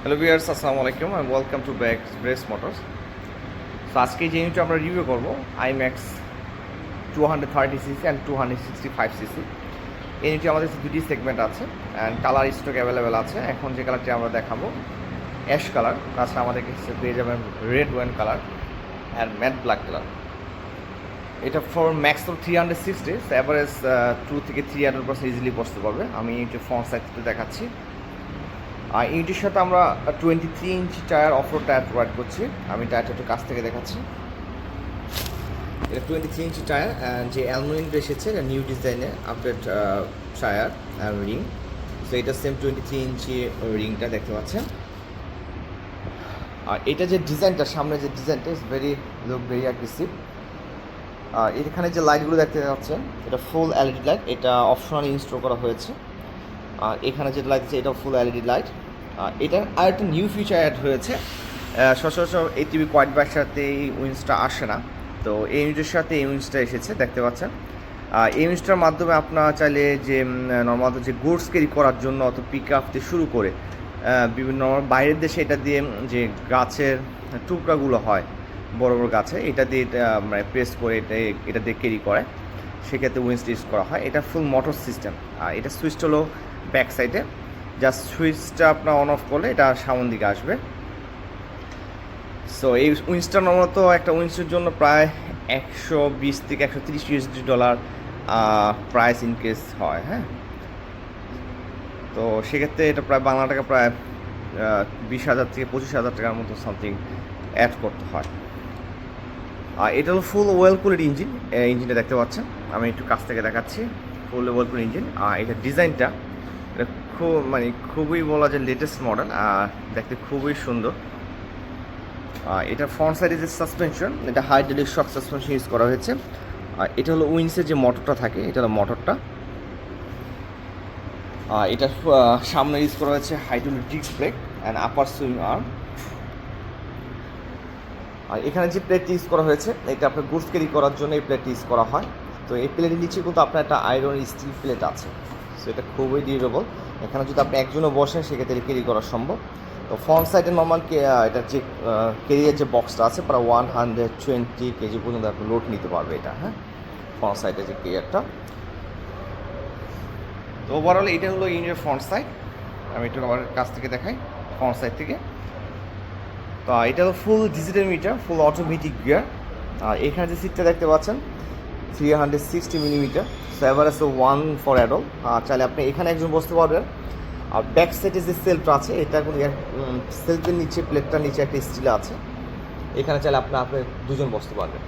Hello viewers, আসসালামু আলাইকুম and welcome to Brace Motors. তো আজকে যে ইউনিটটা আমরা রিভিউ করব আইম্যাক্স 230cc অ্যান্ড 265cc। এই ইউনিটে আমাদের দুটি সেগমেন্ট আছে অ্যান্ড কালার স্টক অ্যাভেলেবেল আছে। এখন যে কালারটি আমরা দেখাবো অ্যাশ কালার, তাছাড়া আমাদের কাছে পেয়ে যাবেন red wine colour and matte black colour. এটা ফর ম্যাক্স অফ 360, অ্যাভারেজ 2 থেকে 300% ইজিলি বসতে পারবে। আমি এটা ফ্রন্ট সাইড থেকে দেখাচ্ছি। আর ইউনিটের সাথে আমরা 23 ইঞ্চি টায়ার অফরোড টায়ার প্রোভাইড করছি। আমি টায়ারটা একটু কাছ থেকে দেখাচ্ছি। এটা 23 ইঞ্চি টায়ার, যে অ্যালুমিনিয়ামটা এসেছে এটা নিউ ডিজাইনের আপডেট টায়ার আর রিং। সো এটা সেম 23 ইঞ্চি রিংটা দেখতে পাচ্ছেন। আর এটা যে ডিজাইনটা, সামনে যে ডিজাইনটা ইজ ভেরি অ্যাগ্রেসিভ। আর এখানে যে লাইটগুলো দেখতে পাচ্ছেন এটা ফুল এলইডি লাইট, এটা অপশনালি ইনস্টল করা হয়েছে। আর এখানে যেটা লাগছে এটাও ফুল এলইডি লাইট। এটার আর একটা নিউ ফিচার অ্যাড হয়েছে। সচরাচর এটিভি কোয়াড বাইকের সাথে এই উইন্সটা আসে না, তো এই ইউনিটের সাথে এই উইন্সটা এসেছে দেখতে পাচ্ছেন। এই উইন্সটার মাধ্যমে আপনারা চাইলে যে নর্মাল যে গুডস ক্যারি করার জন্য অত পিক আপ থেকে শুরু করে বিভিন্ন বাইরের দেশে এটা দিয়ে যে গাছের টুকরাগুলো হয় বড় বড় গাছে, এটা দিয়ে মানে প্রেস করে এটা দিয়ে ক্যারি করে, সেক্ষেত্রে উইন্সটা ইউজ করা হয়। এটা ফুল মোটর সিস্টেম। আর এটা সুইচটা হলো ব্যাক সাইডে, জাস্ট সুইচটা আপনার অন অফ করলে এটা সামন দিকে আসবে। সো এই উইন্সটা নর্মালত একটা উইন্সের জন্য প্রায় 120 থেকে 130 ইউএসডি ডলার প্রাইস ইনক্রিজ হয়। হ্যাঁ, তো সেক্ষেত্রে এটা প্রায় বাংলা টাকা প্রায় 20,000 থেকে 25,000 টাকার মতো সামথিং অ্যাড করতে হয়। আর এটা হলো ফুল ওয়েল কুলড ইঞ্জিন। ইঞ্জিনটা দেখতে পাচ্ছেন, আমি একটু কাছ থেকে দেখাচ্ছি। ফুল ওয়েল কুলড ইঞ্জিন। আর এটার ডিজাইনটা এটা খুবই বলা যায় লেটেস্ট মডেল, দেখতে খুবই সুন্দর। এটা ফ্রন্ট সাইডে যে সাসপেনশন, এটা হাইড্রোলিক শক সাসপেনশন ইউজ করা হয়েছে। আর এটা হলো উইন্সের যে মোটরটা থাকে, এটা হলো মোটরটা। এটা সামনে ইউজ করা হয়েছে hydraulic disc brake and upper swing arm. আর এখানে যে প্লেটটি ইউজ করা হয়েছে এটা আপনার গুডস ক্যারি করার জন্য এই প্লেটটি ইউজ করা হয়। তো এই প্লেটের নিচে কিন্তু আপনার একটা আয়রন স্টিল প্লেট আছে, সো এটা খুবই ডিউরেবল। এখানে যদি আপনি একজনও বসেন সেক্ষেত্রে ক্যারি করা সম্ভব। তো ফ্রন্ট সাইডে নর্মাল এটার যে ক্যারিয়ার যে বক্সটা আছে প্রায় 120 কেজি পর্যন্ত আপনি লোড নিতে পারবে এটা। হ্যাঁ, ফ্রন্ট সাইডে যে ক্যারিয়ারটা। তো ওভারঅল এটা হলো ইউনিটের ফ্রন্ট সাইড। আমি একটু আমার কাছ থেকে দেখাই ফ্রন্ট সাইড থেকে। তো এটা হলো full digital meter, full automatic gear. আর এখানে যে সিটটা দেখতে পাচ্ছেন 360 millimetre, so average 1 for adult. আর চাইলে আপনি এখানে একজন বসতে পারবেন। আর ব্যাক সাইডে যে সেলফটা আছে এটা কোনো সেলফের নিচে প্লেটটার নিচে একটা স্টিল আছে, এখানে চাইলে আপনি দুজন বসতে পারবেন।